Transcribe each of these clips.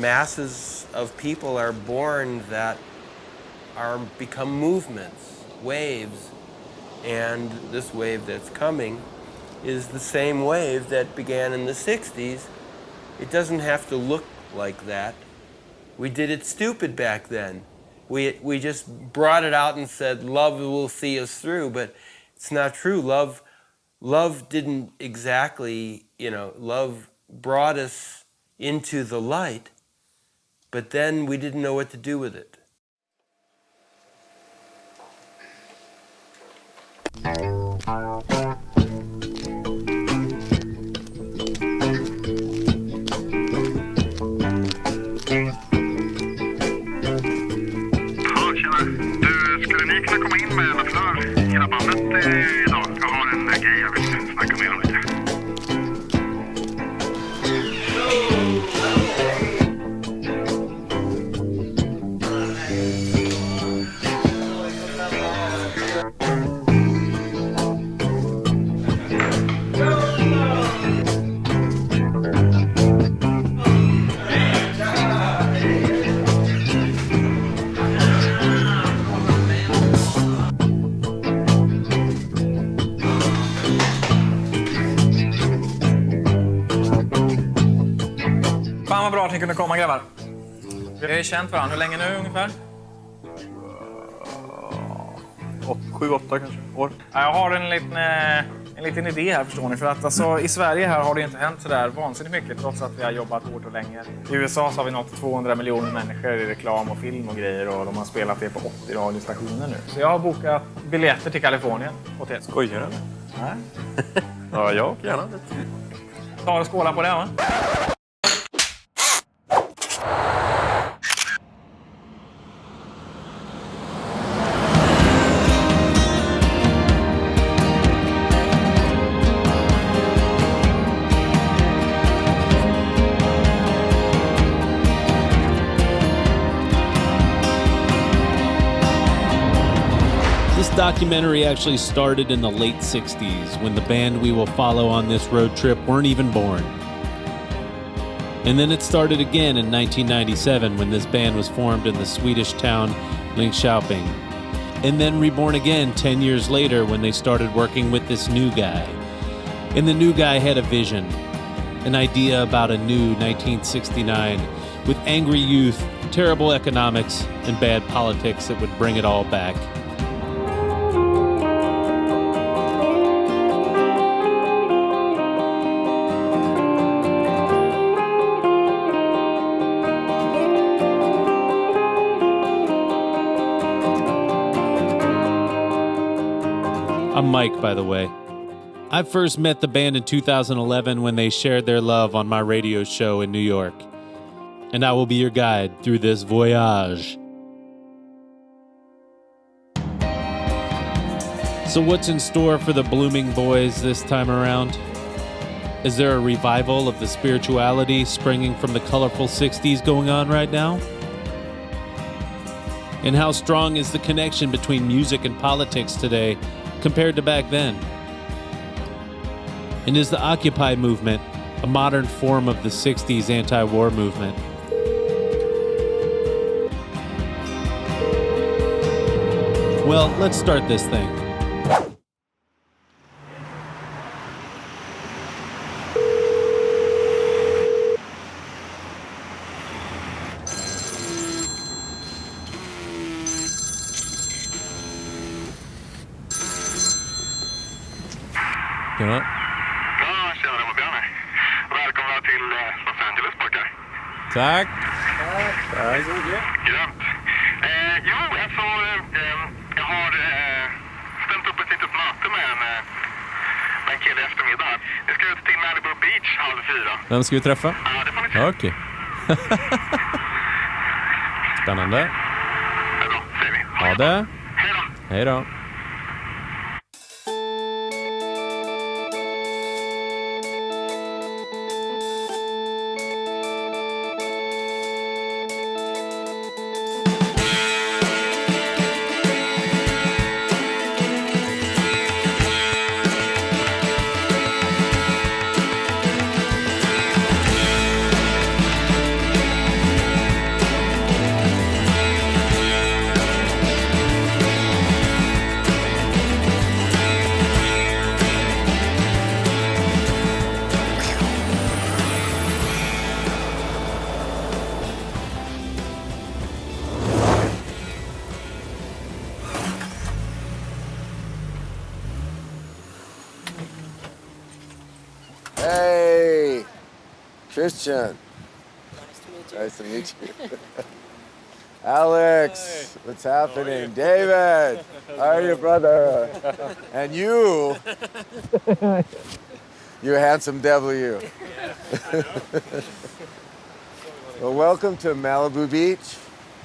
masses of people are born that become movements, waves, and this wave that's coming is the same wave that began in the 60s. It doesn't have to look like that. We did it stupid back then. We just brought it out and said, love will see us through, but it's not true. Love didn't exactly, love brought us into the light, but then we didn't know what to do with it. Skulle ni kunna komma in med Fleur hela bandet idag? Jag har en grej jag vill snacka med om lite. Fan vad bra att ni kunde komma, grabbar. Vi har ju känt varandra. Hur länge nu ungefär? 7-8 kanske år. Jag har en liten idé här, förstår ni. För att alltså, i Sverige här har det inte hänt så där vansinnigt mycket trots att vi har jobbat hårt och länge. I USA så har vi nått 200 miljoner människor i reklam och film och grejer och de har spelat det på 80 radiostationer nu. Så jag har bokat biljetter till Kalifornien. Hotell. Skojar du? Nej. Ja, jag gärna. Ta och skåla på det, va? This documentary actually started in the late 60s when the band we will follow on this road trip weren't even born. And then it started again in 1997 when this band was formed in the Swedish town Linköping. And then reborn again 10 years later when they started working with this new guy. And the new guy had a vision, an idea about a new 1969 with angry youth, terrible economics, and bad politics that would bring it all back. I'm Mike, by the way. I first met the band in 2011 when they shared their love on my radio show in New York. And I will be your guide through this voyage. So what's in store for the Blooming Boys this time around? Is there a revival of the spirituality springing from the colorful 60s going on right now? And how strong is the connection between music and politics today compared to back then? And is the Occupy movement a modern form of the 60s anti-war movement? Well, let's start this thing. Ja, tjena, vad bra. Välkomna till Los Angeles, pojkar. Tack. Tack. Grönt. Jo, alltså, jag har stämt upp ett litet möte med en kille i eftermiddag. Vi ska ut till Malibu Beach 3:30. Vem ska vi träffa? Ja, det får ni se. Okej. Spännande. Det är bra, säger vi. Ha det. Hej då. Hej då. Christian. Nice to meet you. Alex, what's happening? David, how are you, brother? And you, you handsome devil, you. Well, welcome to Malibu Beach,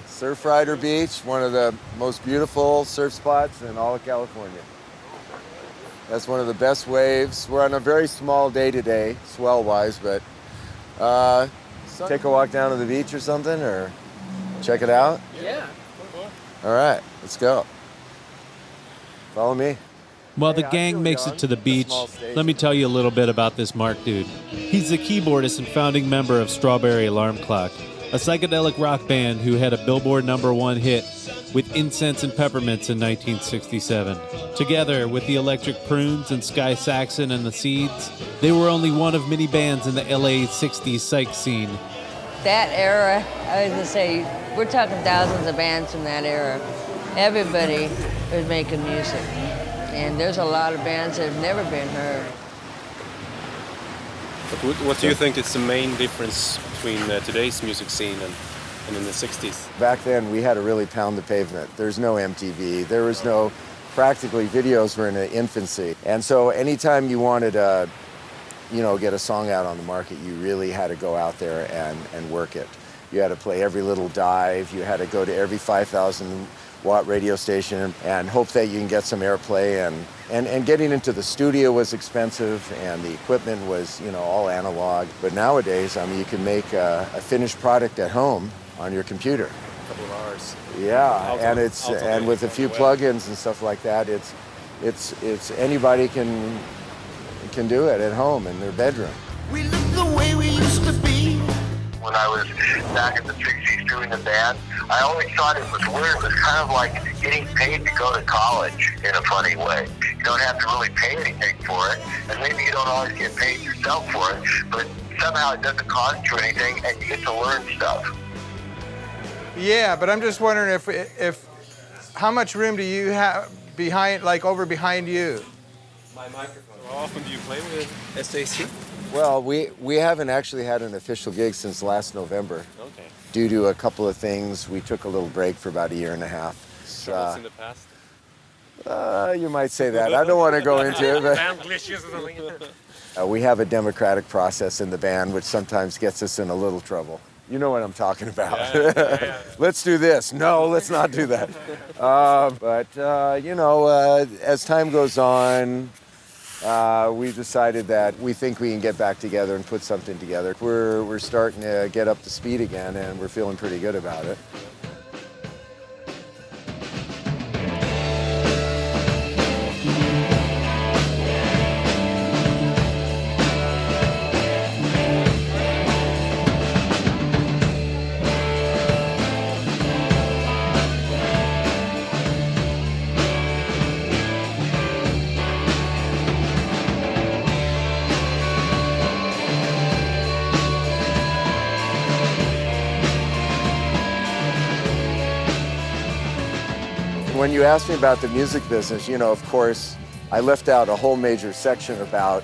Surfrider Beach, one of the most beautiful surf spots in all of California. That's one of the best waves. We're on a very small day today, swell-wise, but take a walk down to the beach or something, or check it out? Yeah. All right, let's go. Follow me. While the gang makes it to the beach, let me tell you a little bit about this Mark dude. He's the keyboardist and founding member of Strawberry Alarm Clock, a psychedelic rock band who had a Billboard #1 hit with Incense and Peppermints in 1967. Together with the Electric Prunes and Sky Saxon and the Seeds, they were only one of many bands in the LA 60s psych scene. That era, I was going to say, we're talking thousands of bands from that era. Everybody was making music. And there's a lot of bands that have never been heard. But what do you think is the main difference between today's music scene and in the 60s? Back then, we had to really pound the pavement. There's no MTV. There was no, practically videos were in their infancy. And so anytime you wanted to, get a song out on the market, you really had to go out there and work it. You had to play every little dive. You had to go to every 5,000-watt radio station and hope that you can get some airplay. And getting into the studio was expensive, and the equipment was, all analog. But nowadays, you can make a finished product at home on your computer. A couple of hours. Yeah, and with a few plugins and stuff like that, it's anybody can do it at home in their bedroom. We live the way we used to be. When I was back in the 60s doing the band, I always thought it was weird. It was kind of like getting paid to go to college in a funny way. You don't have to really pay anything for it, and maybe you don't always get paid yourself for it, but somehow it doesn't cost you anything, and you get to learn stuff. Yeah, but I'm just wondering if how much room do you have behind you? My microphone. How often do you play with SAC? Well, we haven't actually had an official gig since last November. Okay. Due to a couple of things, we took a little break for about a year and a half. Troubles in the past? You might say that. I don't want to go into it, but we have a democratic process in the band, which sometimes gets us in a little trouble. You know what I'm talking about. Yeah. Let's do this. No, let's not do that. As time goes on, we decided that we think we can get back together and put something together. We're starting to get up to speed again, and we're feeling pretty good about it. When you asked me about the music business, of course, I left out a whole major section about,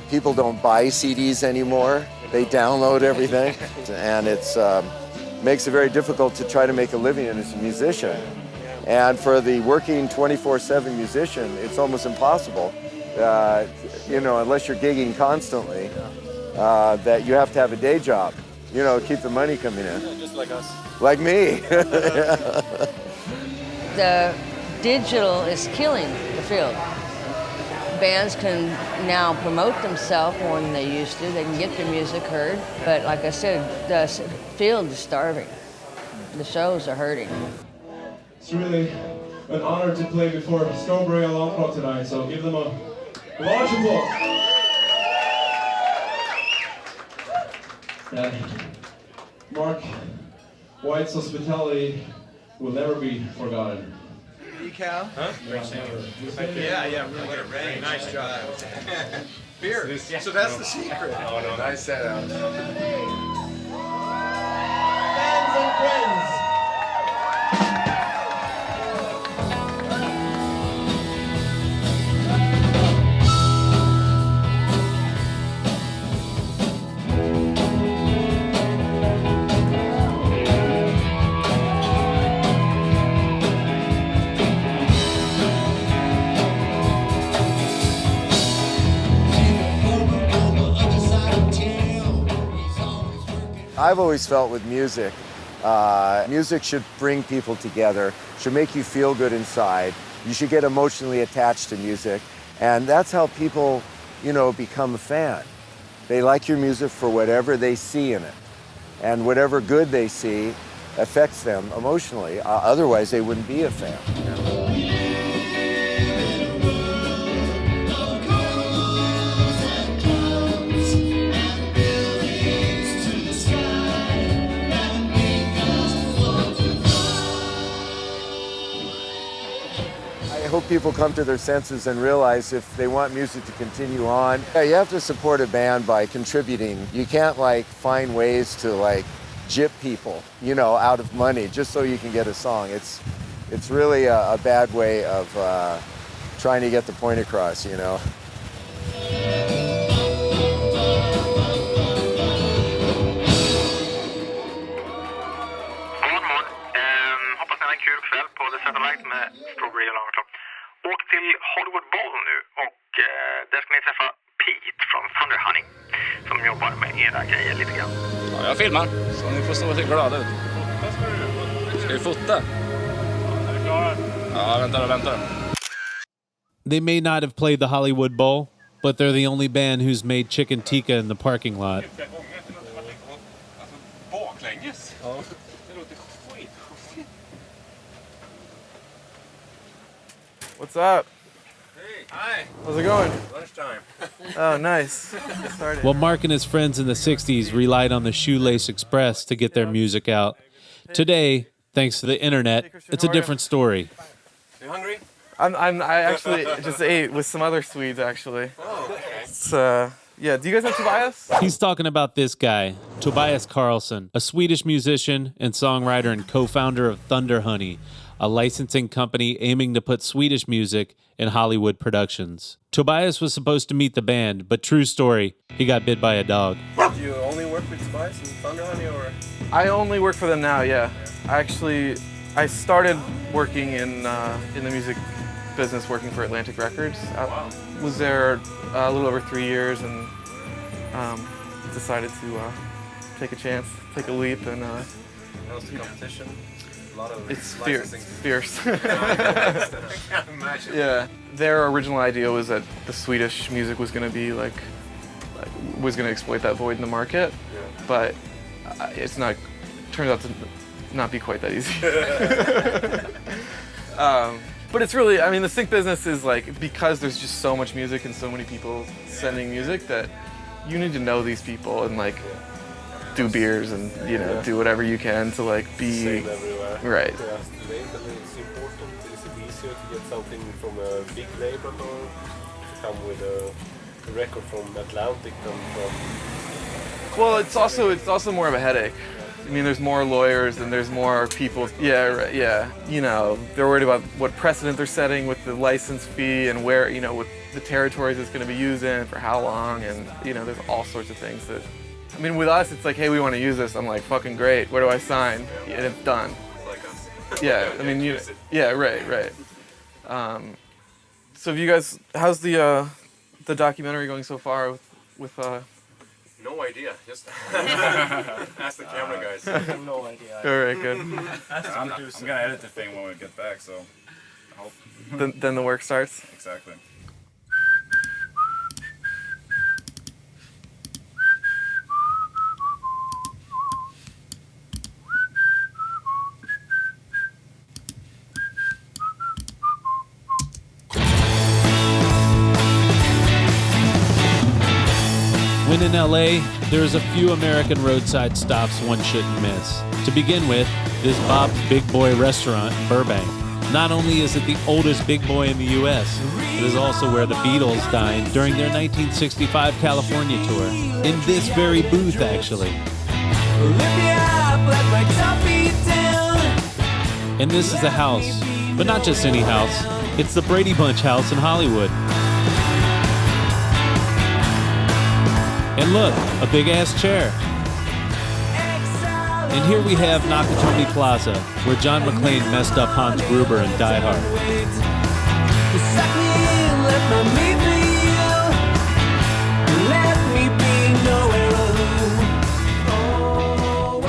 people don't buy CDs anymore. They download everything. And it's makes it very difficult to try to make a living as a musician. And for the working 24/7 musician, it's almost impossible, unless you're gigging constantly, that you have to have a day job, keep the money coming in. Yeah, just like us. Like me. The digital is killing the field. Bands can now promote themselves more than they used to. They can get their music heard. But like I said, the field is starving. The shows are hurting. It's really an honor to play before Strawberry Alarm Clock tonight, so give them a large applause. Mark White's hospitality will never be forgotten. Decal? Huh? Yeah, really good range. Nice job. Beer. So that's the secret. Oh, no, nice setup. Fans and friends. I've always felt with music, music should bring people together, should make you feel good inside. You should get emotionally attached to music. And that's how people, you know, become a fan. They like your music for whatever they see in it. And whatever good they see affects them emotionally. Otherwise, they wouldn't be a fan. You know? I hope people come to their senses and realize if they want music to continue on, you have to support a band by contributing. You can't like find ways to like gyp people, you know, out of money just so you can get a song. It's really a bad way of trying to get the point across, you know. Hoppas ni har en kul kväll på The Satellite med Strawberry Alarm. Åk till Hollywood Bowl nu och där ska ni träffa Pete från Thunder Honey som jobbar med era grejer lite grann. Ja, jag filmar så ni får stå och se glada ut. Ska vi fota? Är du klara? Ja, vänta. They may not have played the Hollywood Bowl, but they're the only band who's made chicken tikka in the parking lot. Baklänges? Ja. What's up? Hey. Hi. How's it going? Lunchtime. Oh, nice. Started. While Mark and his friends in the 60s relied on the Shoelace Express to get their music out, today, thanks to the internet, it's a different story. You hungry? I actually just ate with some other Swedes, actually. Oh, okay. It's, yeah, do you guys know Tobias? He's talking about this guy, Tobias Karlsson, a Swedish musician and songwriter and co-founder of Thunder Honey, a licensing company aiming to put Swedish music in Hollywood productions. Tobias was supposed to meet the band, but true story, he got bit by a dog. Do you only work with Tobias and Thunder Honey, or? I only work for them now, yeah. I started working in the music business, working for Atlantic Records. I was there a little over 3 years and decided to take a chance, take a leap, and How's the competition? It's fierce. I can't imagine. Yeah, their original idea was that the Swedish music was going to be was going to exploit that void in the market, but it's not. Turns out to not be quite that easy. But it's really, I mean, the sync business is like, because there's just so much music and so many people sending music, that you need to know these people and like do beers and, you know, do whatever you can to like be Save everywhere. right. Yeah, label is important. Is it easier to get something from a big label or to come with a record from Atlantic than from? Well, it's also more of a headache. I mean, there's more lawyers and there's more people. Yeah, right, yeah. You know, they're worried about what precedent they're setting with the license fee and where, you know, what the territories it's going to be used in for how long, and you know, there's all sorts of things that. I mean, with us, it's like, hey, we want to use this. I'm like, fucking great. Where do I sign? And it's done. Like us. Yeah, I mean, yeah, right. So, have you guys, how's the documentary going so far with No idea. Just ask the camera guys. I have no idea. All right, good. I'm gonna edit the thing when we get back, so I hope. Then the work starts. Exactly. When in LA, there's a few American roadside stops one shouldn't miss. To begin with, this Bob's Big Boy restaurant in Burbank. Not only is it the oldest Big Boy in the US, it is also where the Beatles dined during their 1965 California tour. In this very booth, actually. And this is the house, but not just any house. It's the Brady Bunch house in Hollywood. And look, a big-ass chair. And here we have Nakatomi Plaza, where John McClane messed up Hans Gruber in Die Hard.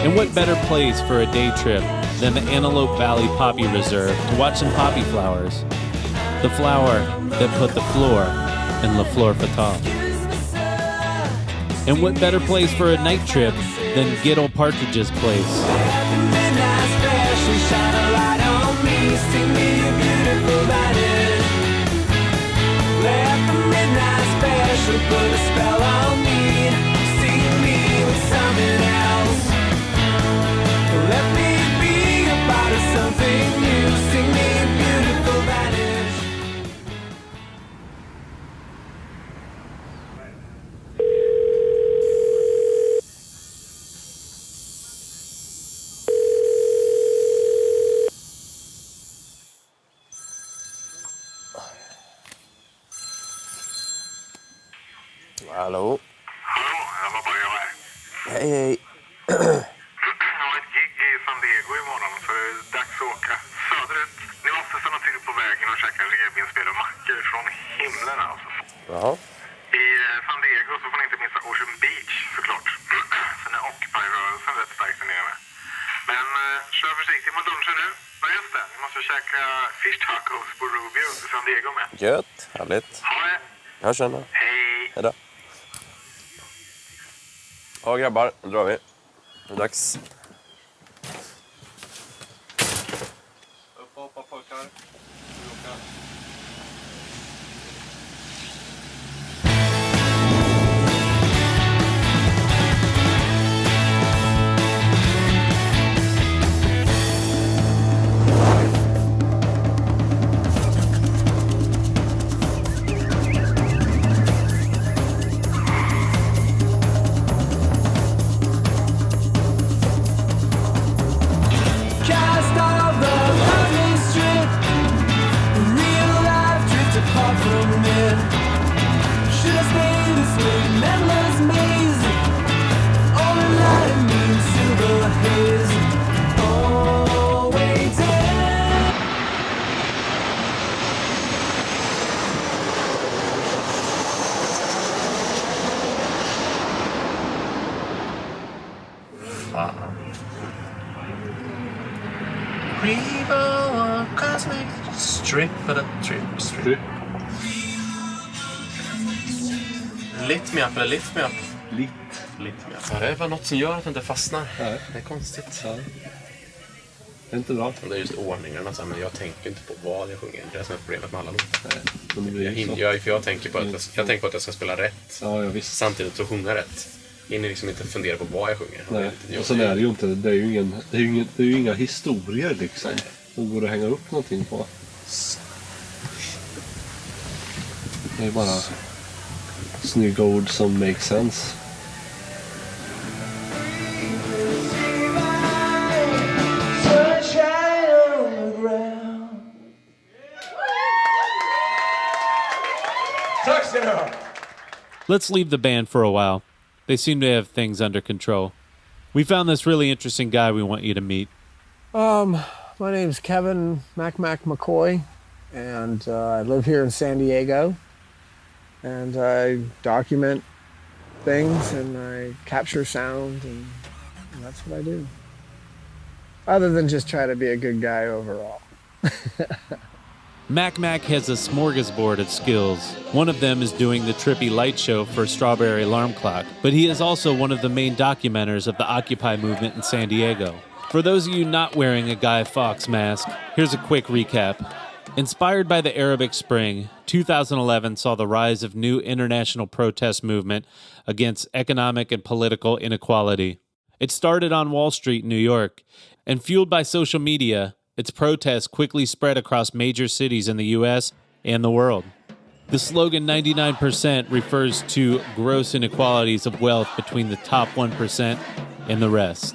And what better place for a day trip than the Antelope Valley Poppy Reserve to watch some poppy flowers? The flower that put the Fleur in La Fleur Fatale. And what better place for a night trip than Good Old Partridge's place? Put a spell on me, see me with something else. Let me be a part of something new, sing me a beautiful vanish. Hallå? Hallå, jag var bara jag här. Hej, hej. Jag har ett gig i San Diego imorgon så det är dags att åka söderut. Ni måste stanna till på vägen och käka revbensspel och mackor från himlen alltså. Jaha. I San Diego så får ni inte missa Ocean Beach såklart. Sen är Occupy-rörelsen rätt starkt där nere. Men kör försiktigt mot lunchen nu. Ja just det, ni måste käka fish tacos på Rubio i San Diego med. Gött, härligt. Ha det. Jag känner. Hej. Hejdå. Ja grabbar, nu drar vi. Det är dags. Hoppa pojkar. Cast off the lonely strip, real life drift apart from it. Should I stay this way, endless maze? All the night means silver haze. Oh, waiting. Reborn cosmic strip for the strip. Lift me up eller lift me up? Lift me up. Ja, det är bara något som gör att det inte fastnar. Nej. Det är konstigt. Ja. Det är inte bra. Det är just ordningarna, men jag tänker inte på vad jag sjunger. Det är det som är problemet med alla låtar. Jag tänker på att jag ska spela rätt. Ja, visst. Samtidigt så sjunga rätt. Hinner liksom inte fundera på vad jag sjunger. Nej. Och sen är det ju inte, det är ju inga historier liksom. Som går att hänga upp någonting på. Det är bara snygga ord som make sense. Tack ska ni ha. Let's leave the band for a while. They seem to have things under control. We found this really interesting guy we want you to meet. My name's Kevin McCoy, and I live here in San Diego. And I document things, and I capture sound, and that's what I do. Other than just try to be a good guy overall. Mac has a smorgasbord of skills. One of them is doing the trippy light show for Strawberry Alarm Clock, but he is also one of the main documenters of the Occupy movement in San Diego. For those of you not wearing a Guy Fawkes mask, here's a quick recap. Inspired by the Arabic Spring, 2011 saw the rise of new international protest movement against economic and political inequality. It started on Wall Street in New York, and fueled by social media, its protests quickly spread across major cities in the U.S. and the world. The slogan 99% refers to gross inequalities of wealth between the top 1% and the rest.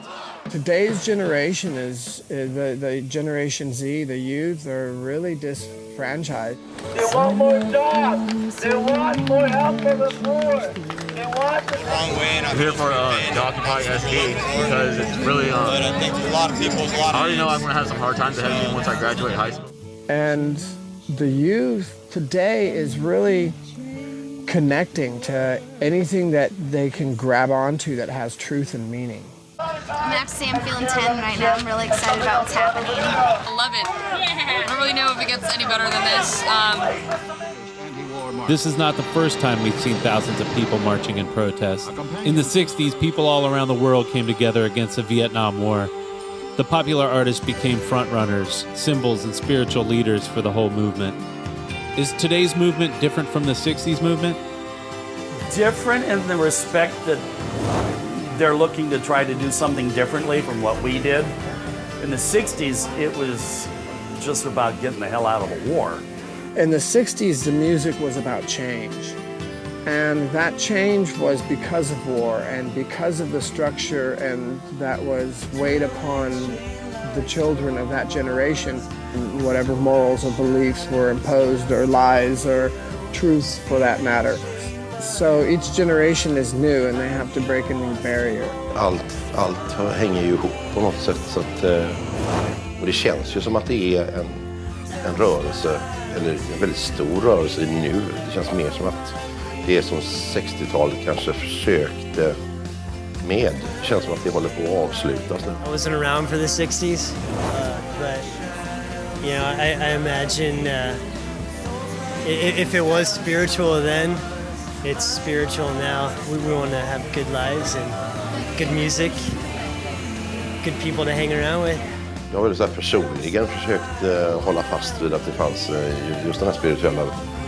Today's generation is the Generation Z, the youth, they're really disenfranchised. They want more jobs. They want more help from the poor. They want the wrong way. I'm here for Occupy SD because it's really. But I think a lot of people, I already know I'm going to have some hard times ahead of me once I graduate high school. And the youth today is really connecting to anything that they can grab onto that has truth and meaning. I have to say I'm feeling 10 right now. I'm really excited about what's happening. I love it. I don't really know if it gets any better than this. This is not the first time we've seen thousands of people marching in protest. In the 60s, people all around the world came together against the Vietnam War. The popular artists became frontrunners, symbols, and spiritual leaders for the whole movement. Is today's movement different from the 60s movement? Different in the respect that they're looking to try to do something differently from what we did. In the 60s, it was just about getting the hell out of the war. In the 60s, the music was about change. And that change was because of war and because of the structure and that was weighed upon the children of that generation. Whatever morals or beliefs were imposed or lies or truths for that matter. So each generation is new and they have to break a new barrier. Allt hänger ju ihop på något sätt. Så att, och det känns ju som att det är en rörelse, eller en väldigt stor rörelse nu. Det känns mer som att det är som 60-talet kanske försökte med. Det känns som att det håller på att avslutas nu. I wasn't around for the 60s, but you know, I imagine if it was spiritual then, it's spiritual now. We want to have good lives and good music, good people to hang around with. Jag har väl så här personligen försökt hålla fast vid att det fanns just den här spirituella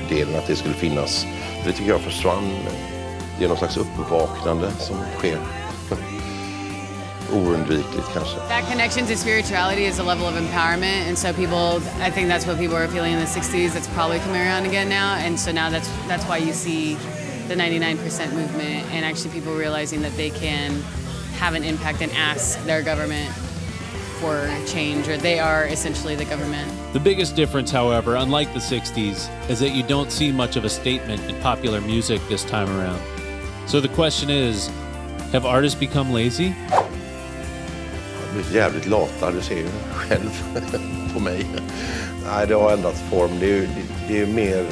delen, att det skulle finnas. Det tycker jag försvann. Det är någon slags uppvaknande som sker. Oundvikligt kanske. That connection to spirituality is a level of empowerment, and so people, I think that's what people were feeling in the 60s. It's probably coming around again now, and so now that's why you see the 99% movement and actually people realizing that they can have an impact and ask their government for change, or they are essentially the government. The biggest difference, however, unlike the 60s, is that you don't see much of a statement in popular music this time around. So the question is, have artists become lazy? Jag har blivit jävligt lata, du ser ju själv på mig. Nej, det har ändrat form. Det är mer...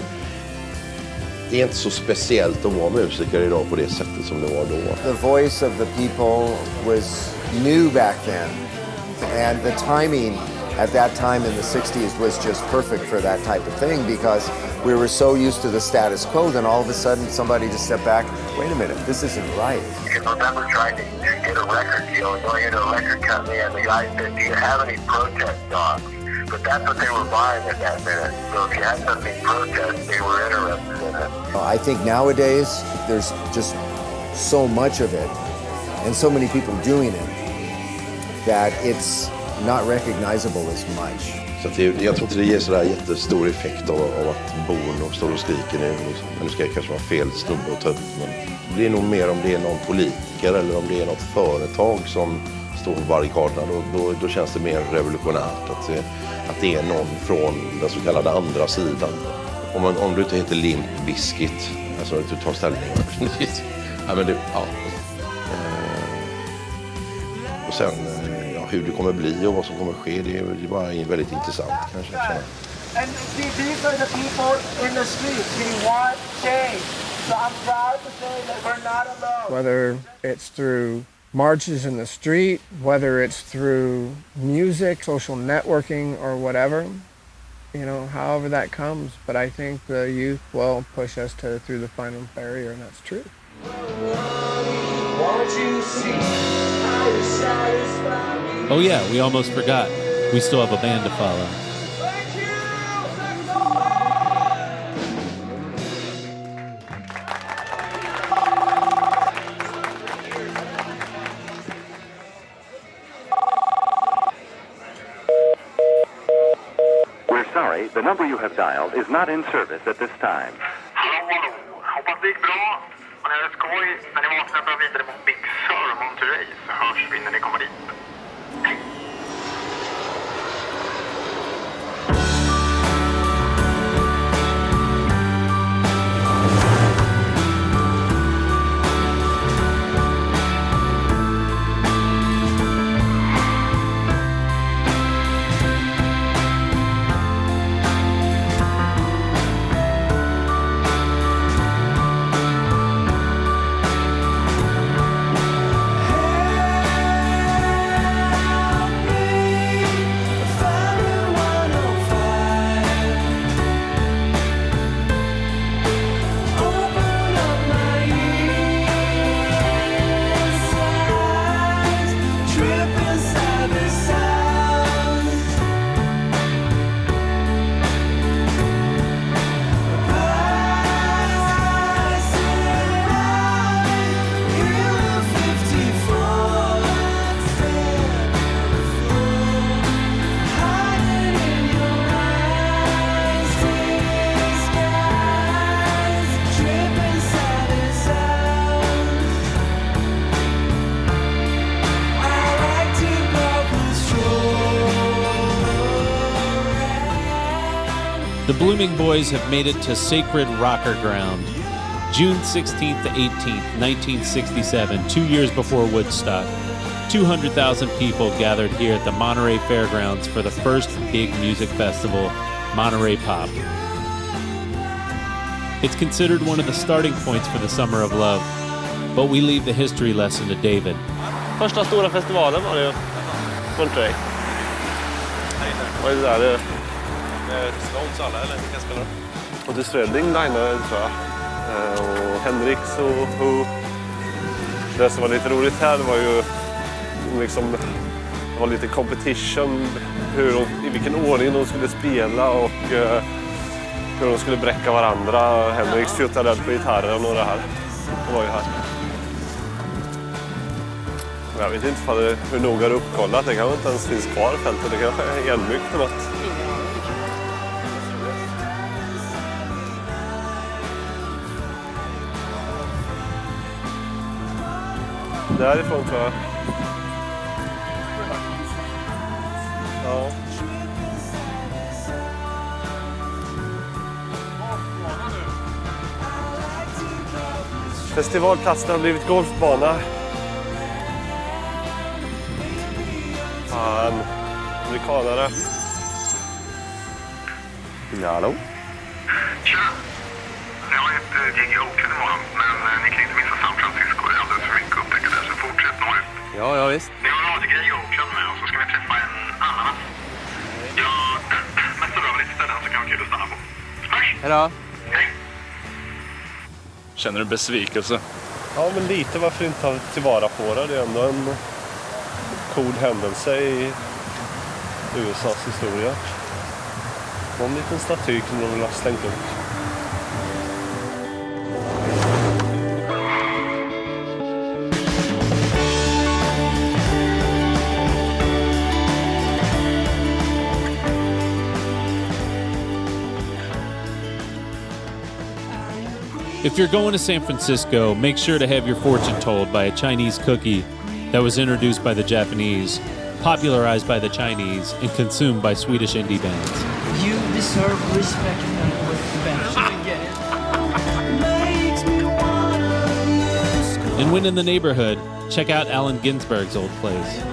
Det är inte så speciellt att vara musiker idag på det sättet som det var då. The voice of the people was new back then. And the timing at that time in the 60s was just perfect for that type of thing because we were so used to the status quo, then all of a sudden somebody just stepped back, wait a minute, this isn't right. You can remember trying to get a record deal and going into a record company and the guy said, do you have any protest songs? But that's what they were buying at that minute. So if you had something protest, they were interested in it. I think nowadays there's just so much of it and so many people doing it that it's not recognizable as much. Så att jag tror inte det ger sådär jättestor effekt av att Bono står och skriker nu ska jag kanske vara fel snubbe och ta upp, men det är nog mer om det är någon politiker eller om det är något företag som står på barrikaderna, då känns det mer revolutionärt att det är någon från den så kallade andra sidan. Om du inte heter Limp Bizkit, alltså att du tar ställning. Ja, men och sen hur det kommer bli och vad som kommer ske, det är bara väldigt intressant kanske. And see, these are the people in the street. They want change. So I'm proud to say that we're not alone. Whether it's through marches in the street, whether it's through music, social networking, or whatever, you know, however that comes. But I think the youth will push us through the final barrier, and that's true. Oh yeah, we almost forgot. We still have a band to follow. We're sorry, the number you have dialed is not in service at this time. Hallå, hoppas det gick bra. Och när det är skoj, när ni vaknar och vidare mot Big Sur Monterey så hörs vi när ni kommer dit. Hej! Hey! The Blooming Boys have made it to sacred rocker ground. June 16th to 18th, 1967, 2 years before Woodstock, 200,000 people gathered here at the Monterey Fairgrounds for the first big music festival, Monterey Pop. It's considered one of the starting points for the Summer of Love, but we leave the history lesson to David. Första stora festivalen var det ju. Monterey. Vad är det där? Stones alla, eller vilka spelar de? Och det Ströding linade, tror jag. Och Henriks och Who. Det som var lite roligt här var ju liksom, det var lite competition i vilken ordning de skulle spela och hur de skulle bräcka varandra. Henriks fjuttade på gitarren och det här. Det var ju här. Jag vet inte hur noga det uppkollat. Det kanske inte ens finns kvar fältet. Det kanske är igenbyggt på något. Därifrån tror jag. Ja. Festivalplatsen har blivit golfbana. Fan, amerikanare. Ja, hallå? Tja! Jag har ett gig i Oakland imorgon, men ni kan inte missa San Francisco. Det är alldeles för mycket upptäckt där, så fortsätt norrut. Ja, visst. Vi har en radiogrej i Oakland med och så ska vi träffa en ananas. Jag mästar över lite ställen så kan vi kul att stanna på. Hörs! Hejdå! Hej! Känner du besvikelse? Ja, men lite. Varför inte ta tillvara på det? Det är ändå en cool händelse i USAs historia. Någon liten staty kunde de väl ha slängt upp. If you're going to San Francisco, make sure to have your fortune told by a Chinese cookie that was introduced by the Japanese, popularized by the Chinese, and consumed by Swedish indie bands. You deserve respect and eventually get it. And when in the neighborhood, check out Allen Ginsberg's old place.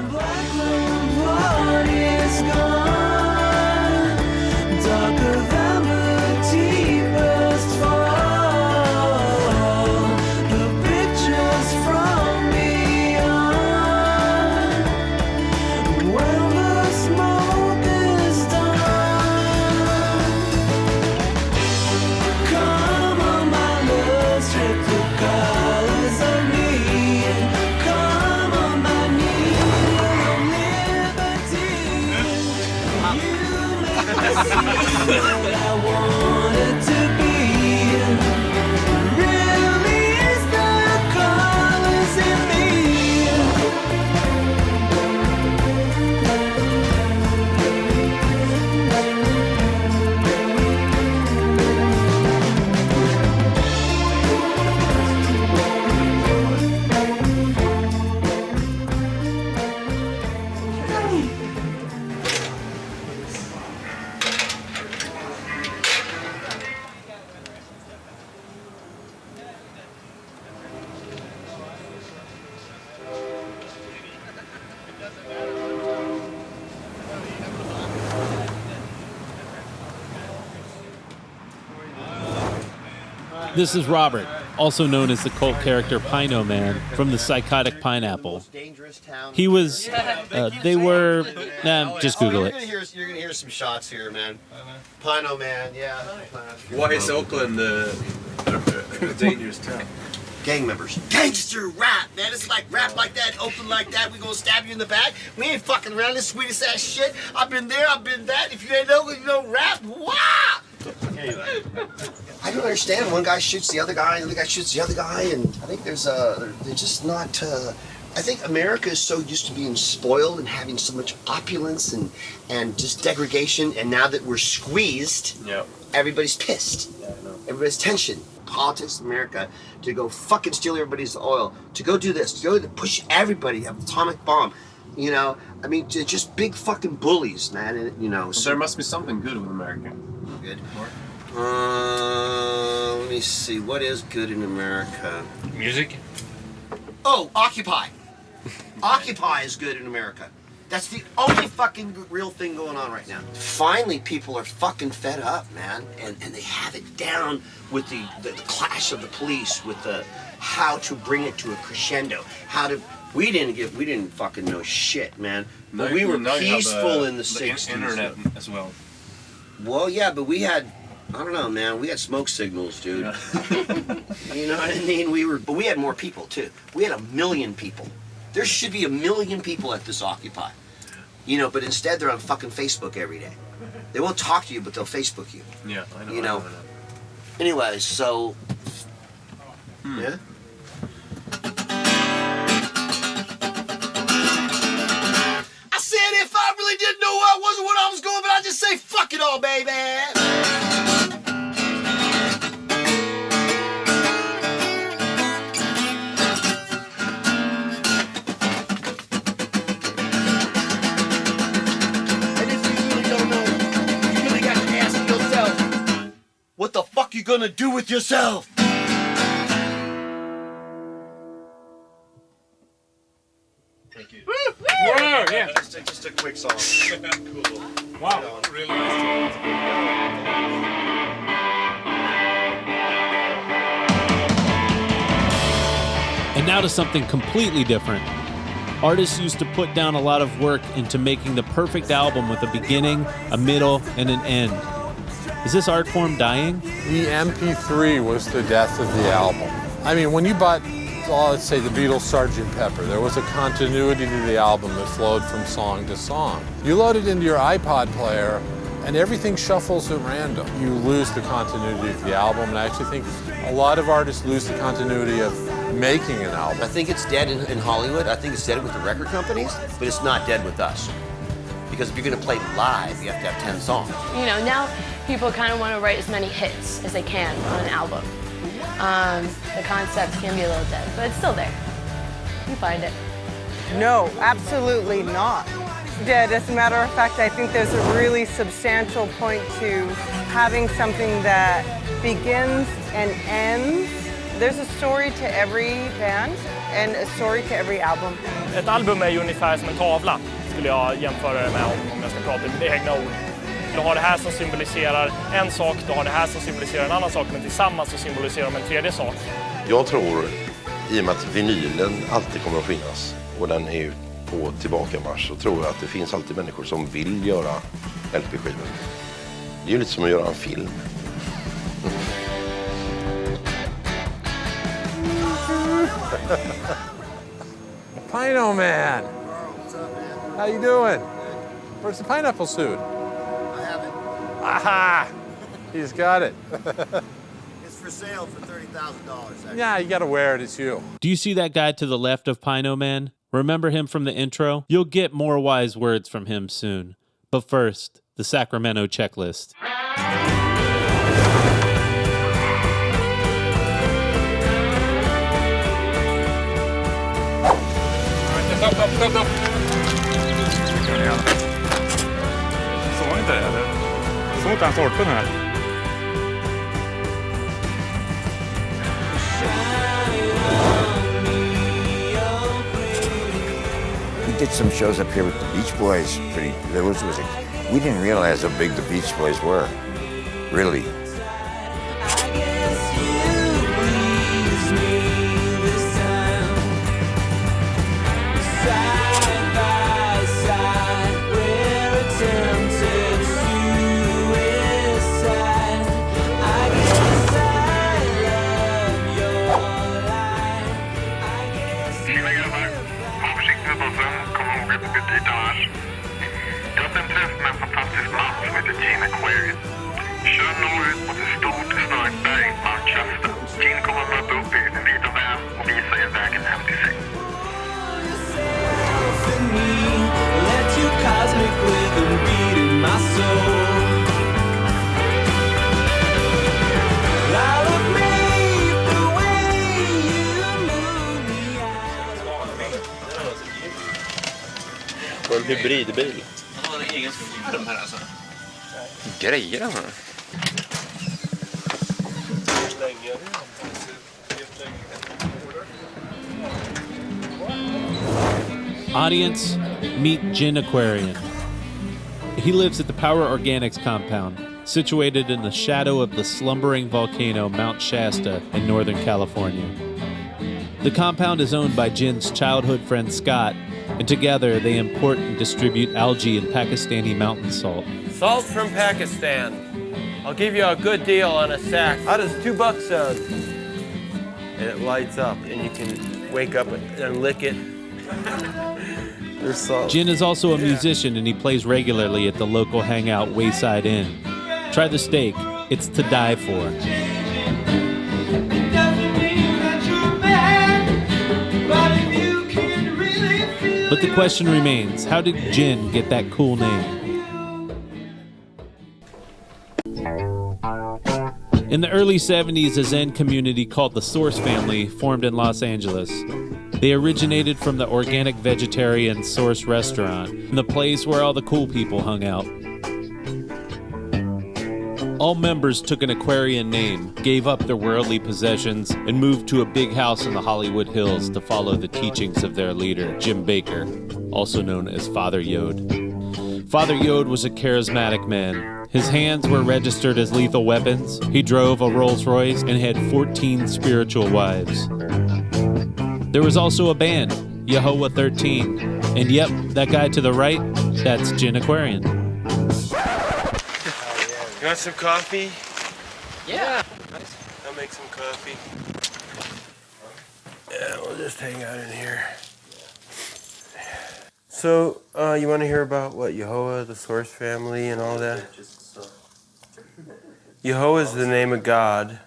This is Robert, also known as the cult character Pino Man from the Psychotic Pineapple. He was, they were, just Google it. You're gonna hear some shots here, man. Pino Man, yeah. Why is Oakland a dangerous town? Gang members. Gangster rap, man. It's like rap like that, open like that. We gonna stab you in the back. We ain't fucking around this Swedish ass shit. I've been there, I've been that. If you ain't know, you don't rap. Wah! I don't understand. One guy shoots the other guy, and the other guy shoots the other guy, and I think they're just not. I think America is so used to being spoiled and having so much opulence and just degradation, and now that we're squeezed, everybody's pissed. Yeah, I know. Everybody's tension. Politics in America to go fucking steal everybody's oil, to go do this, to go push everybody, have an atomic bomb. You know, I mean, just big fucking bullies, man. And, you know, well, there must be something good with America. good. Let me see. What is good in America? Music. Oh, Occupy. Occupy is good in America. That's the only fucking real thing going on right now. Finally, people are fucking fed up, man, and they have it down with the clash of the police, with the how to bring it to a crescendo. We didn't fucking know shit, man. But we were peaceful in the 60s. Internet as well. Well, yeah, but we had, I don't know, man. We had smoke signals, dude. Yeah. You know what I mean? But we had more people too. We had 1 million people. There should be 1 million people at this Occupy. You know, but instead they're on fucking Facebook every day. They won't talk to you, but they'll Facebook you. Yeah, I know. You know. Anyways, so yeah. I said if I really didn't know where I was and what I was going, but I'd just say fuck it all, baby. What the fuck you gonna do with yourself? Thank you. Whoa, yeah. Just a quick song. Cool. Wow, really nice. And now to something completely different. Artists used to put down a lot of work into making the perfect album with a beginning, a middle, and an end. Is this art form dying? The MP3 was the death of the album. I mean, when you bought, let's say, the Beatles' Sgt. Pepper, there was a continuity to the album that flowed from song to song. You load it into your iPod player, and everything shuffles at random. You lose the continuity of the album, and I actually think a lot of artists lose the continuity of making an album. I think it's dead in Hollywood. I think it's dead with the record companies, but it's not dead with us. Because if you're going to play live, you have to have 10 songs. You know, now people kind of want to write as many hits as they can on an album. The concept can be a little dead, but it's still there. You find it. No, absolutely not dead. As a matter of fact, I think there's a really substantial point to having something that begins and ends. There's a story to every band and a story to every album. Ett album är ju ungefär som en tavla, skulle jag jämföra det med om jag ska prata i mitt egna ord. Du har det här som symboliserar en sak, du har det här som symboliserar en annan sak, men tillsammans så symboliserar de en tredje sak. Jag tror, i och med att vinylen alltid kommer att finnas och den är ju på tillbakamarsch, så tror jag att det finns alltid människor som vill göra LP-skivor. Det är ju lite som att göra en film. Pino Man! How you doing? Where's the pineapple suit? I have it. Aha! He's got it. It's for sale for $30,000. Yeah, you gotta wear it, it's you. Do you see that guy to the left of Pino Man? Remember him from the intro? You'll get more wise words from him soon. But first, the Sacramento checklist. Stopp. Såg inte det, eller? Såg inte han stolpen här? We did some shows up here with the Beach Boys. We didn't realize how big the Beach Boys were. Really. Kör norrut mot ett stort snarkt berg, Mount Shasta. Gin kommer möta upp er i den vita van och visa er vägen hem till sig. Och en hybridbil. Han har en egen skärm här alltså. Grejer den här. länge. Audience, meet Gin Aquarian. He lives at the Power Organics compound, situated in the shadow of the slumbering volcano Mount Shasta in Northern California. The compound is owned by Jin's childhood friend Scott, and together they import and distribute algae and Pakistani mountain salt. Salt from Pakistan. I'll give you a good deal on a sack. How does $2 sound? And it lights up, and you can wake up and lick it. There's salt. Jin is also a musician, and he plays regularly at the local hangout Wayside Inn. Try the steak. It's to die for. But the question remains, how did Jin get that cool name? In the early 70s, a Zen community called the Source family formed in Los Angeles. They originated from the organic vegetarian Source restaurant, the place where all the cool people hung out. All members took an Aquarian name, gave up their worldly possessions, and moved to a big house in the Hollywood Hills to follow the teachings of their leader, Jim Baker, also known as Father Yod. Father Yod was a charismatic man. His hands were registered as lethal weapons. He drove a Rolls Royce and had 14 spiritual wives. There was also a band, Yehovah 13. And yep, that guy to the right, that's Gin Aquarian. You want some coffee? Yeah. I'll make some coffee. Yeah, we'll just hang out in here. So, you want to hear about what, Yehovah, the Source family, and all that? Yehovah is the name of God.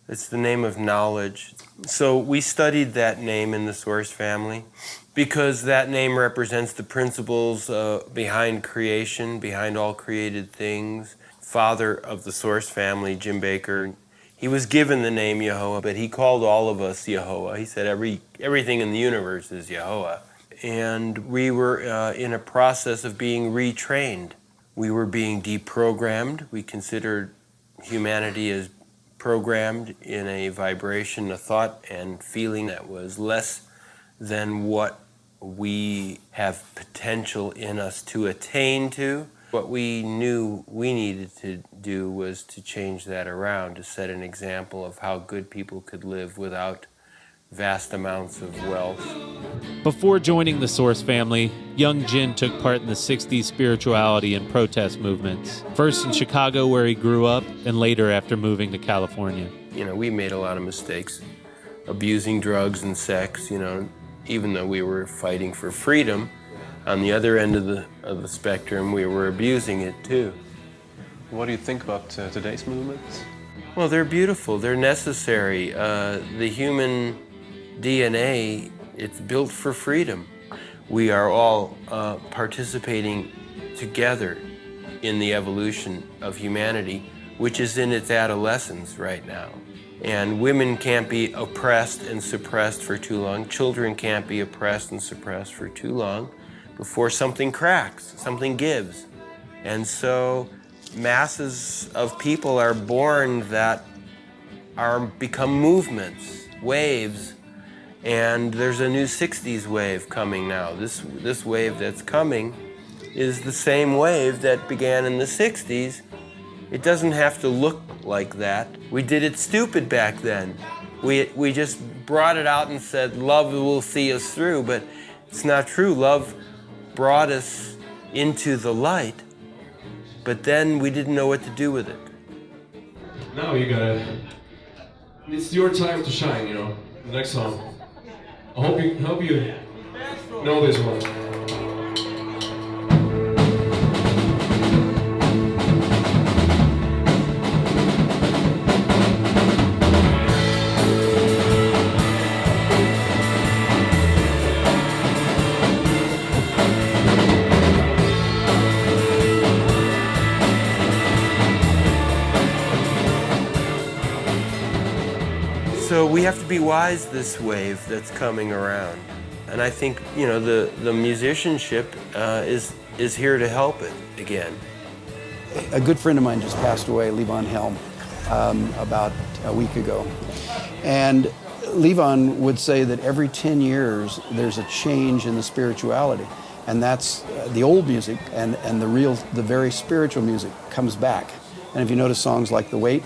It's the name of knowledge. So we studied that name in the Source family because that name represents the principles behind creation, behind all created things. Father of the Source family, Jim Baker, he was given the name Yehovah, but he called all of us Yehovah. He said everything in the universe is Yehovah. And we were in a process of being retrained. We were being deprogrammed. We considered humanity as programmed in a vibration, a thought and feeling that was less than what we have potential in us to attain to. What we knew we needed to do was to change that around, to set an example of how good people could live without vast amounts of wealth. Before joining the Source family, young Jin took part in the 60s spirituality and protest movements, first in Chicago where he grew up, and later after moving to California. You know, we made a lot of mistakes, abusing drugs and sex, you know, even though we were fighting for freedom. On the other end of the spectrum, we were abusing it too. What do you think about today's movements? Well, they're beautiful, they're necessary. The human DNA, it's built for freedom. We are all participating together in the evolution of humanity, which is in its adolescence right now. And women can't be oppressed and suppressed for too long. Children can't be oppressed and suppressed for too long before something cracks, something gives. And so masses of people are born that become movements, waves, and there's a new 60s wave coming now. This wave that's coming is the same wave that began in the 60s. It doesn't have to look like that. We did it stupid back then. We just brought it out and said, love will see us through, but it's not true. Love brought us into the light, but then we didn't know what to do with it. Now you gotta, it's your time to shine, you know, the next song. I hope you know this one. So we have to be wise this wave that's coming around. And I think, you know, the musicianship is here to help it again. A good friend of mine just passed away, Levon Helm. about a week ago. And Levon would say that every 10 years there's a change in the spirituality. And that's the old music and the very spiritual music comes back. And if you notice songs like The Weight,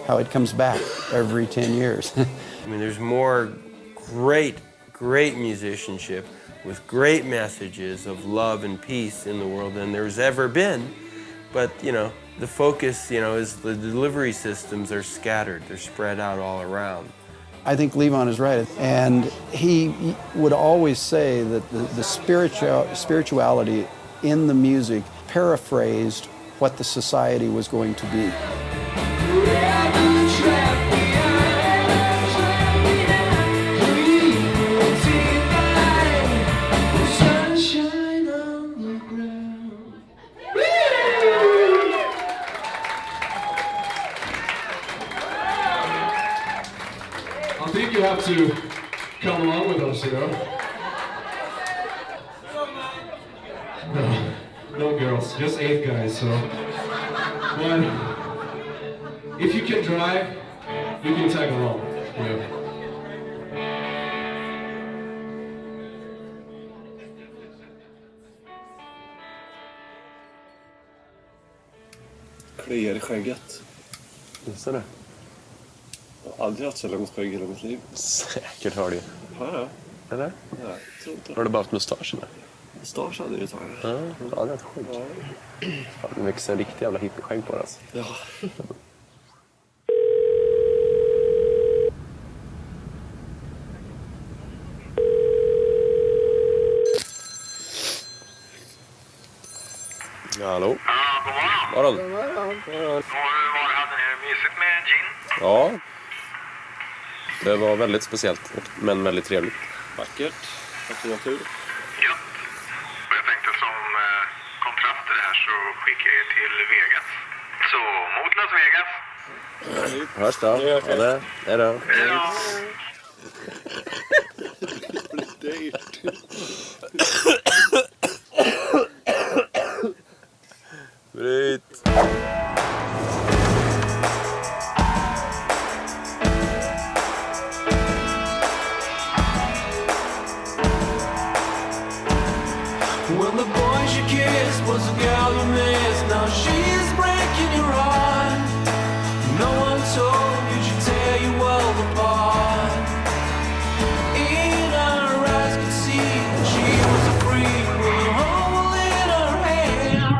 how it comes back every 10 years. I mean, there's more great musicianship with great messages of love and peace in the world than there's ever been. But, you know, the focus, you know, is the delivery systems are scattered. They're spread out all around. I think Levon is right. And he would always say that the spirituality in the music paraphrased what the society was going to be. I think you have to come along with us, you know? No girls, just 8 guys, so. But if you can drive, you can tag along. Yeah. Kliar i skägget. Visst är det? Jag har aldrig haft så långt skägg i hela mitt liv. Säkert har du. Har jag? Eller? Nej, jag tror inte. Har du bara haft mustasch eller? Mustasch hade jag ju tagit. Ja, du hade ett skägg. Fan, det växer en riktig jävla hippieskägg på det alltså. Ja. Ja, hallå? Ja, god morgon. Morgon. Hade ni mysigt med gin? Ja. Det var väldigt speciellt, men väldigt trevligt. Vackert. Vacker natur. Ja. Jag tänkte som kontrast till det här så skickar jag till Vegas. Så mot Las Vegas. Hörs då. Ja, det är det. Ja. Bryt. When the boy she kissed was a girl you missed, now she's breaking your heart. No one told you she'd tear you all apart. In her eyes could see that she was a freak with a hole in her hand.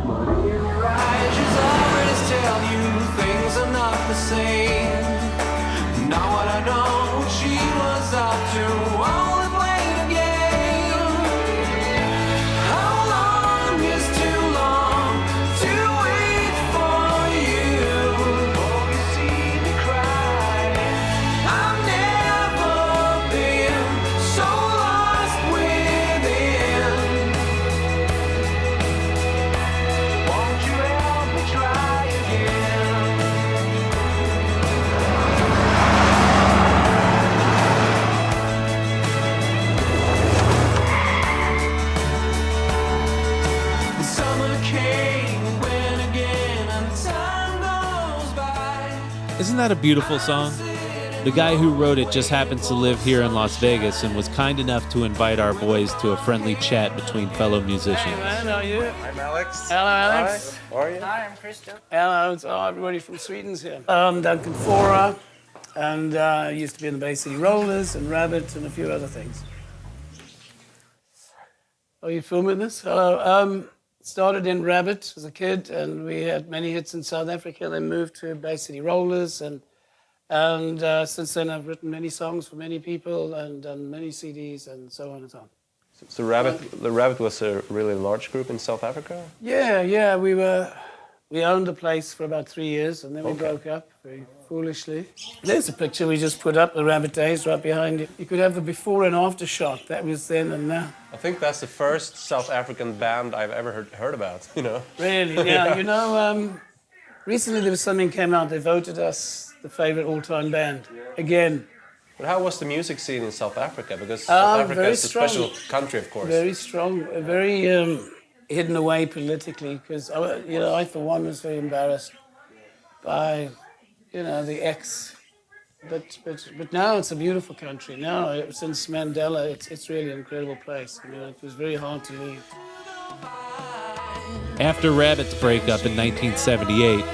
But in her eyes she's always tell you things are not the same. Now what I know, she was out to only play the game. How long is too long to wait for you? Oh, you see me cry. I've never been so lost within. Won't you help me try again? Isn't that a beautiful song? The guy who wrote it just happens to live here in Las Vegas and was kind enough to invite our boys to a friendly chat between fellow musicians. Hey man, how are you? I'm Alex. Hello, Alex. Hi. How are you? Hi, I'm Christian. Hello, it's everybody from Sweden's here. Duncan Faure, and I used to be in the Bay City Rollers and Rabbit and a few other things. Are you filming this? Hello. Started in Rabbit as a kid, and we had many hits in South Africa. Then moved to Bay City Rollers, and since then I've written many songs for many people and done many CDs and so on and so on. So the Rabbit was a really large group in South Africa? Yeah. We owned the place for about 3 years, and then we broke up very foolishly. There's a picture we just put up, the Rabbit Days, right behind you. You could have the before and after shot. That was then and now. I think that's the first South African band I've ever heard about, you know? Really, yeah. You know, recently there was something came out, they voted us the favorite all-time band. Again. But how was the music scene in South Africa? Because South Africa is a special country, of course. Very strong, very hidden away politically, because I for one was very embarrassed by, the ex. But now it's a beautiful country. Now, since Mandela, it's really an incredible place. It was very hard to leave. After Rabbit's breakup in 1978,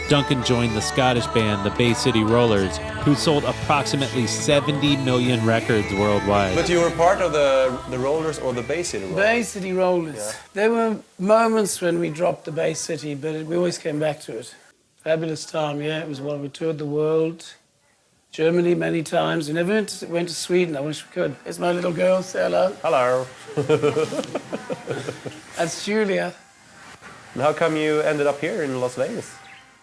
Duncan joined the Scottish band, the Bay City Rollers, who sold approximately 70 million records worldwide. But you were part of the Rollers or the Bay City Rollers? Bay City Rollers. Yeah. There were moments when we dropped the Bay City, but we always came back to it. Fabulous time, yeah. It was one we toured the world. Germany many times. We never went to Sweden. I wish we could. Here's my little girl. Say hello. Hello. That's Julia. And how come you ended up here in Las Vegas?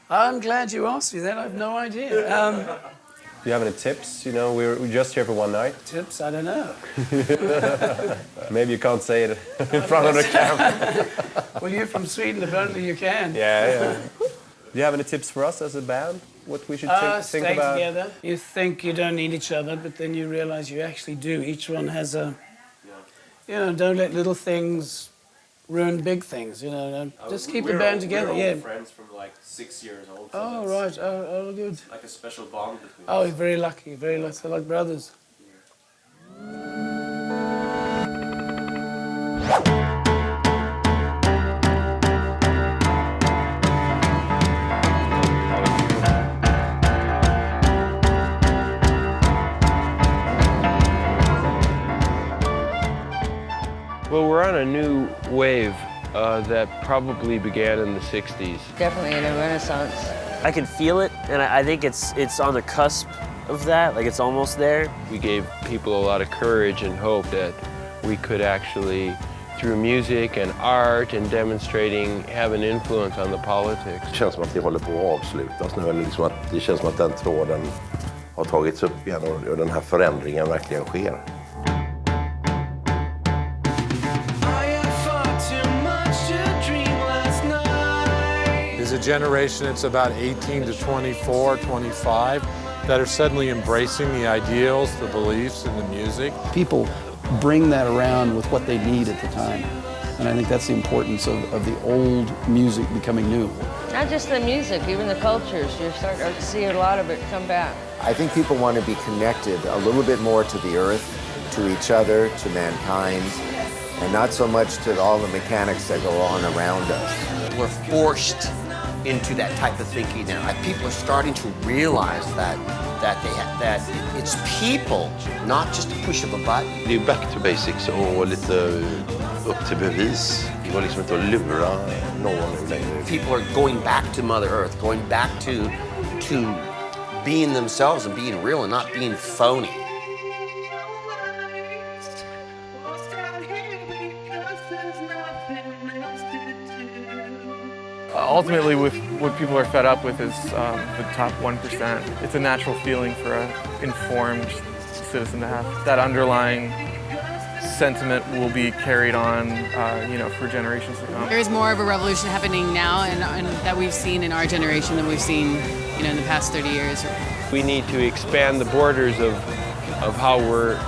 I'm glad you asked me that. I have no idea. Do you have any tips? We're just here for one night. Tips? I don't know. Maybe you can't say it in front of the camera. Well, you're from Sweden. Apparently you can. Yeah. Do you have any tips for us as a band? What we should think stay about? Together. You think you don't need each other, but then you realize you actually do. Each one has a... don't let little things ruin big things, Just keep the band together, We're all friends from like 6 years old. So oh, right. Oh, good. Like a special bond between us. Oh, you're very lucky. Very lucky. They're like brothers. Well, we're on a new wave that probably began in the 60s. Definitely in a renaissance. I can feel it, and I think it's on the cusp of that, like it's almost there. We gave people a lot of courage and hope that we could actually, through music and art and demonstrating, have an influence on the politics. Det känns som att det håller på att avslutas nu, eller liksom att det känns som att den tråden har tagits upp igen och den här förändringen verkligen sker. There's a generation, it's about 18 to 24, 25, that are suddenly embracing the ideals, the beliefs, and the music. People bring that around with what they need at the time. And I think that's the importance of the old music becoming new. Not just the music, even the cultures. You're starting to see a lot of it come back. I think people want to be connected a little bit more to the earth, to each other, to mankind, and not so much to all the mechanics that go on around us. We're forced into that type of thinking now. People are starting to realize that it's people, not just a push of a button. Det är back to basics och lite upp till bevis. Det var liksom inte att lura någon längre. People are going back to Mother Earth, going back to being themselves and being real and not being phony. Ultimately, what people are fed up with is the top 1%. It's a natural feeling for an informed citizen to have. That underlying sentiment will be carried on, for generations to come. There's more of a revolution happening now, and that we've seen in our generation than we've seen, in the past 30 years. We need to expand the borders of how we're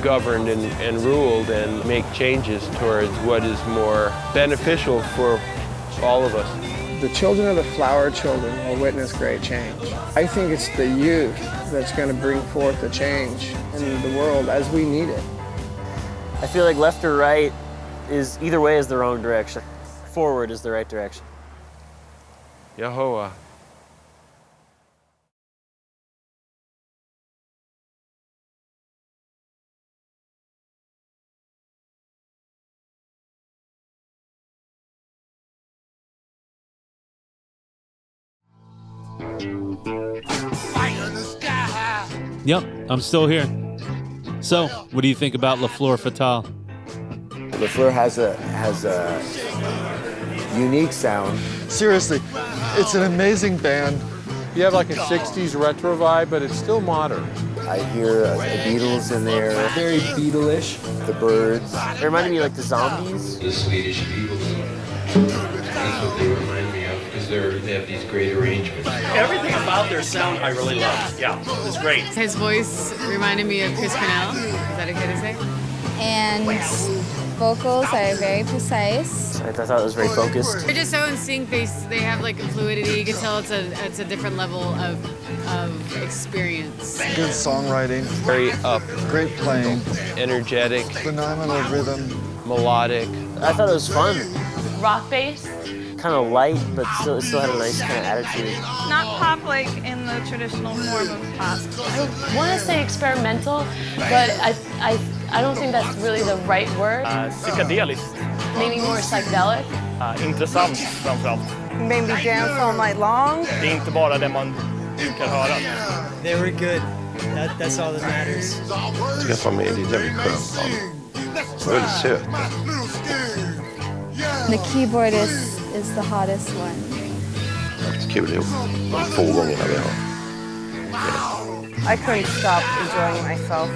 governed and ruled, and make changes towards what is more beneficial for all of us. The children of the Flower children will witness great change. I think it's the youth that's going to bring forth the change in the world as we need it. I feel like left or right is either way is the wrong direction. Forward is the right direction. Yahoah. Yep, I'm still here. So, what do you think about Fleur Fatale? Fleur has a unique sound. Seriously, it's an amazing band. You have like a 60s retro vibe, but it's still modern. I hear the Beatles in there. Very Beatle-ish. The Birds. It reminded me like the Zombies. The Swedish Beatles. That's what they remind me of, because they have these great arrangements. Everything about their sound I really love. Yeah, it's great. His voice reminded me of Chris Cornell. Is that okay to say? And vocals are very precise. I thought it was very focused. They're just so in sync. They have like a fluidity. You can tell it's a different level of experience. Good songwriting. Very up. Great playing. Energetic. Phenomenal rhythm. Melodic. I thought it was fun. Rock bass. Kind of light, but it still had a nice kind of attitude. Not pop like in the traditional form of pop. I want to say experimental, but I don't think that's really the right word. Psykedeliskt. Maybe more psychedelic. Intressant framförallt. Maybe dance all night long. Det är inte bara det man brukar höra. They were good. That's all that matters. Jag tycker att familjen är jävligt skönt band. De är väldigt söta. The keyboard is the hottest one. Det är kul ihop. De få gångerna vi har. I couldn't stop enjoying myself.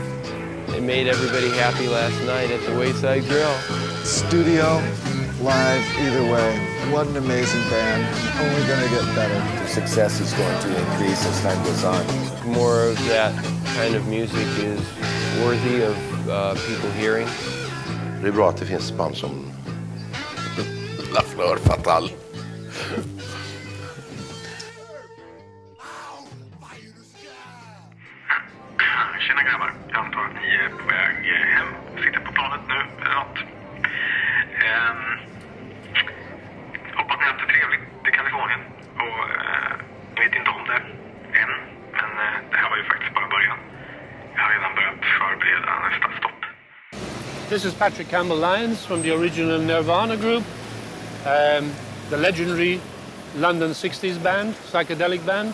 They made everybody happy last night at the Wayside Grill. Studio, live, either way. What an amazing band. Only going to get better. The success is going to increase as time goes on. More of that kind of music is worthy of people hearing. Det är bra att det finns band som Fleur Fatale. Tjena grabbar, jag antar att ni är på väg hem. Sitter på planet nu eller något. Hoppas ni har haft det trevligt i Kalifornien. Och jag vet inte om det än. Men det här var ju faktiskt bara början. Jag har redan börjat förbereda nästa stopp. This is Patrick Campbell-lyons from the original Nirvana group. The legendary London 60s band, psychedelic band.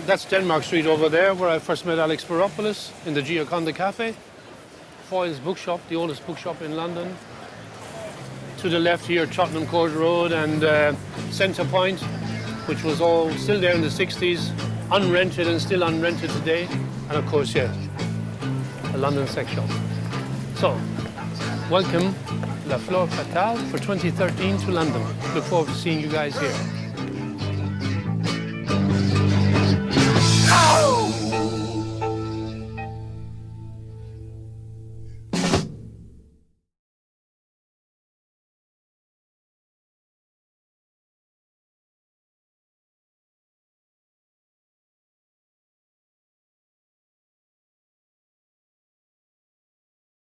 That's Denmark Street over there, where I first met Alex Veropoulos in the Gioconda Cafe. Foyle's bookshop, the oldest bookshop in London. To the left here, Tottenham Court Road and Centre Point, which was all still there in the 60s, unrented and still unrented today. And of course, yeah, a London sex shop. So, welcome La Fleur Fatale for 2013 to London. Look forward to seeing you guys here. Ow!